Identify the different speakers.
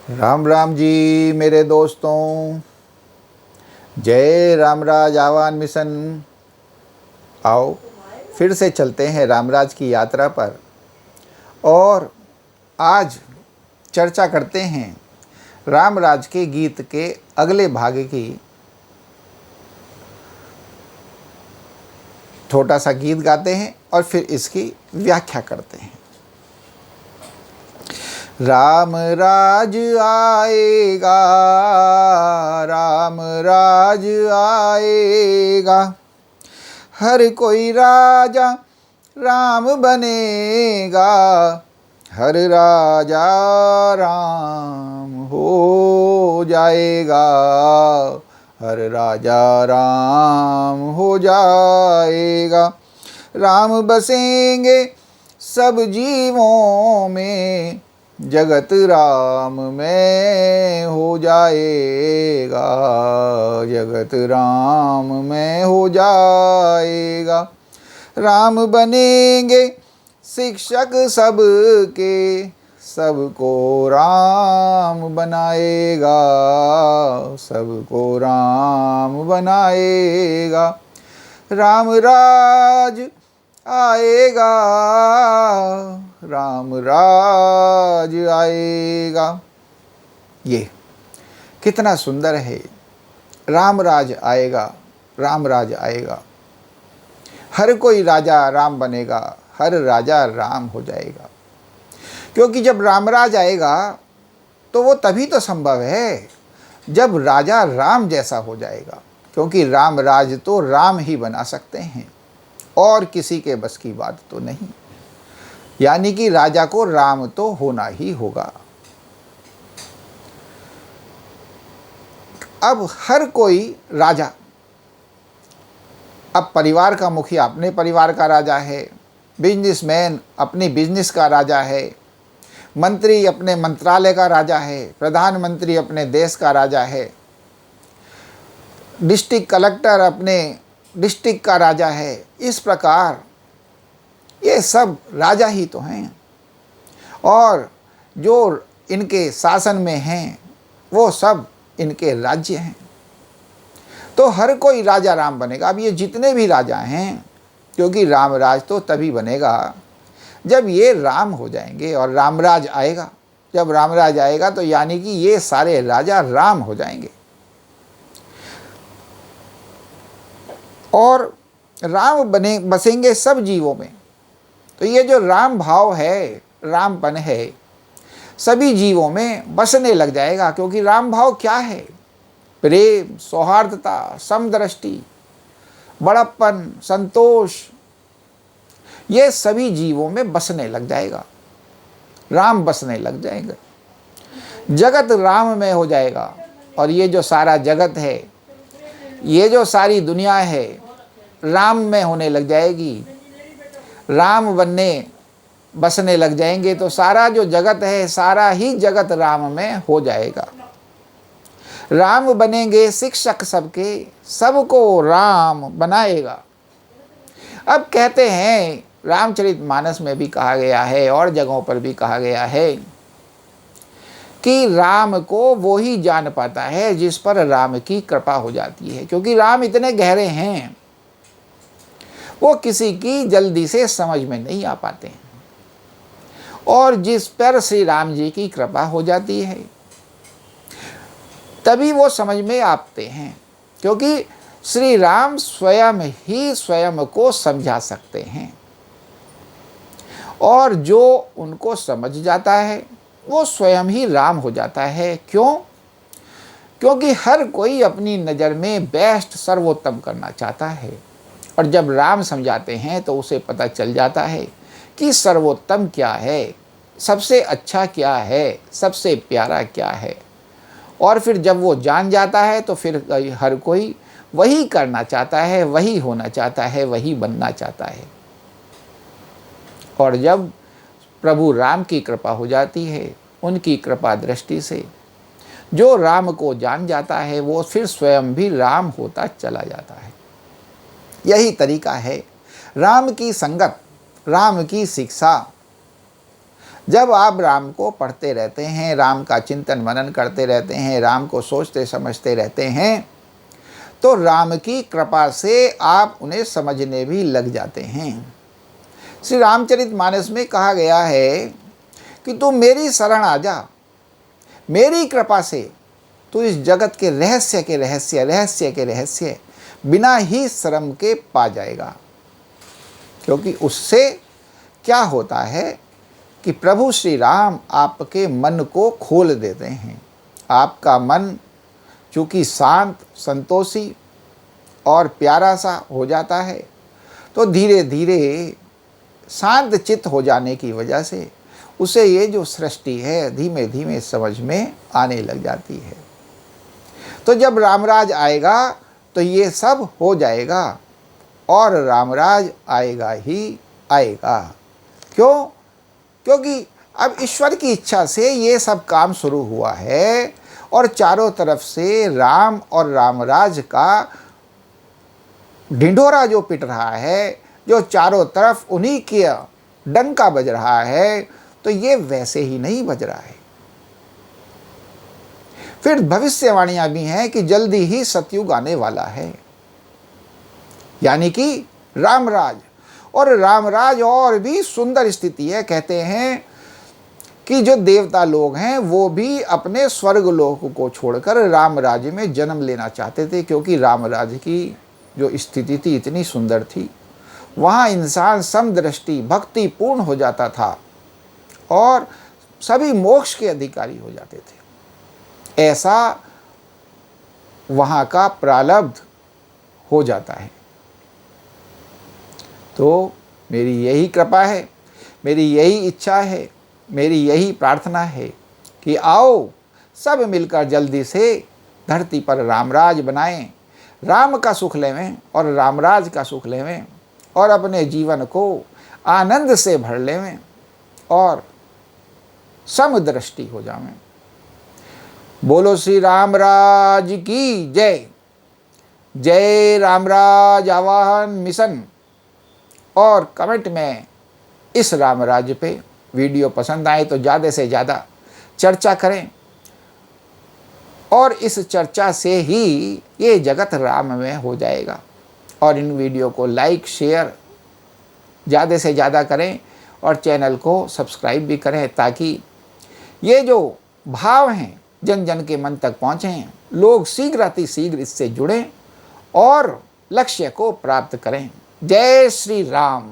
Speaker 1: राम राम जी मेरे दोस्तों। जय रामराज आह्वान मिशन। आओ फिर से चलते हैं रामराज की यात्रा पर और आज चर्चा करते हैं रामराज के गीत के अगले भाग की। छोटा सा गीत गाते हैं और फिर इसकी व्याख्या करते हैं। राम राज आएगा, राम राज आएगा, हर कोई राजा राम बनेगा, हर राजा राम हो जाएगा, हर राजा राम हो जाएगा। राम बसेंगे सब जीवों में, जगत राम में हो जाएगा, जगत राम में हो जाएगा। राम बनेंगे शिक्षक सबके, सबको राम बनाएगा, सबको राम बनाएगा। राम राज आएगा, राम राज आएगा। ये कितना सुंदर है। राम राज आएगा, राम राज आएगा, हर कोई राजा राम बनेगा, हर राजा राम हो जाएगा। क्योंकि जब रामराज आएगा तो वो तभी तो संभव है जब राजा राम जैसा हो जाएगा। क्योंकि राम राज तो राम ही बना सकते हैं और किसी के बस की बात तो नहीं। यानी कि राजा को राम तो होना ही होगा। अब हर कोई राजा, अब परिवार का मुखिया अपने परिवार का राजा है, बिजनेसमैन अपने बिजनेस का राजा है, मंत्री अपने मंत्रालय का राजा है, प्रधानमंत्री अपने देश का राजा है, डिस्ट्रिक्ट कलेक्टर अपने डिस्ट्रिक्ट का राजा है। इस प्रकार ये सब राजा ही तो हैं और जो इनके शासन में हैं वो सब इनके राज्य हैं। तो हर कोई राजा राम बनेगा। अब ये जितने भी राजा हैं, क्योंकि रामराज तो तभी बनेगा जब ये राम हो जाएंगे और रामराज आएगा। जब रामराज आएगा तो यानी कि ये सारे राजा राम हो जाएंगे और राम बसेंगे सब जीवों में। तो ये जो राम भाव है, रामपन है, सभी जीवों में बसने लग जाएगा। क्योंकि राम भाव क्या है? प्रेम, सौहार्दता, समदृष्टि, बड़प्पन, संतोष, ये सभी जीवों में बसने लग जाएगा। राम बसने लग जाएंगे, जगत राम में हो जाएगा। और ये जो सारा जगत है, ये जो सारी दुनिया है, राम में होने लग जाएगी। राम बसने लग जाएंगे तो सारा जो जगत है, सारा ही जगत राम में हो जाएगा। राम बनेंगे शिक्षक सबके, सबको राम बनाएगा। अब कहते हैं, रामचरितमानस में भी कहा गया है और जगहों पर भी कहा गया है कि राम को वो ही जान पाता है जिस पर राम की कृपा हो जाती है। क्योंकि राम इतने गहरे हैं, वो किसी की जल्दी से समझ में नहीं आ पाते हैं। और जिस पर श्री राम जी की कृपा हो जाती है तभी वो समझ में आते हैं। क्योंकि श्री राम स्वयं ही स्वयं को समझा सकते हैं और जो उनको समझ जाता है वो स्वयं ही राम हो जाता है। क्यों? क्योंकि हर कोई अपनी नज़र में बेस्ट, सर्वोत्तम करना चाहता है और जब राम समझाते हैं तो उसे पता चल जाता है कि सर्वोत्तम क्या है, सबसे अच्छा क्या है, सबसे प्यारा क्या है। और फिर जब वो जान जाता है तो फिर हर कोई वही करना चाहता है, वही होना चाहता है, वही बनना चाहता है। और जब प्रभु राम की कृपा हो जाती है, उनकी कृपा दृष्टि से जो राम को जान जाता है वो फिर स्वयं भी राम होता चला जाता है। यही तरीका है राम की संगत, राम की शिक्षा। जब आप राम को पढ़ते रहते हैं, राम का चिंतन मनन करते रहते हैं, राम को सोचते समझते रहते हैं, तो राम की कृपा से आप उन्हें समझने भी लग जाते हैं। श्री रामचरितमानस में कहा गया है कि तू मेरी शरण आ जा, मेरी कृपा से तू इस जगत के रहस्य के रहस्य, रहस्य के रहस्य बिना ही श्रम के पा जाएगा। क्योंकि उससे क्या होता है कि प्रभु श्री राम आपके मन को खोल देते हैं। आपका मन चूँकि शांत, संतोषी और प्यारा सा हो जाता है, तो धीरे धीरे शांत चित्त हो जाने की वजह से उसे ये जो सृष्टि है धीमे धीमे समझ में आने लग जाती है। तो जब रामराज आएगा तो ये सब हो जाएगा और रामराज आएगा ही आएगा। क्यों? क्योंकि अब ईश्वर की इच्छा से ये सब काम शुरू हुआ है और चारों तरफ से राम और रामराज का ढिंढोरा जो पिट रहा है, जो चारों तरफ उन्हीं के डंका बज रहा है, तो ये वैसे ही नहीं बज रहा है। फिर भविष्यवाणियां भी हैं कि जल्दी ही सतयुग आने वाला है, यानी कि रामराज। और रामराज और भी सुंदर स्थिति है। कहते हैं कि जो देवता लोग हैं वो भी अपने स्वर्ग लोक को छोड़कर रामराज में जन्म लेना चाहते थे, क्योंकि रामराज की जो स्थिति थी इतनी सुंदर थी। वहाँ इंसान समदृष्टि भक्ति पूर्ण हो जाता था और सभी मोक्ष के अधिकारी हो जाते थे। ऐसा वहाँ का प्रारब्ध हो जाता है। तो मेरी यही कृपा है, मेरी यही इच्छा है, मेरी यही प्रार्थना है कि आओ सब मिलकर जल्दी से धरती पर रामराज बनाएं, राम का सुख लेवें और रामराज का सुख लेवें और अपने जीवन को आनंद से भर लेवें और समदृष्टि हो जावें। बोलो श्री रामराज की जय। जय रामराज आवाहन मिशन। और कमेंट में इस रामराज पे वीडियो पसंद आए तो ज़्यादा से ज़्यादा चर्चा करें और इस चर्चा से ही ये जगत राममय हो जाएगा। और इन वीडियो को लाइक शेयर ज़्यादा से ज़्यादा करें और चैनल को सब्सक्राइब भी करें, ताकि ये जो भाव हैं जन जन के मन तक पहुँचें, लोग शीघ्र अति शीघ्र इससे जुड़ें और लक्ष्य को प्राप्त करें। जय श्री राम।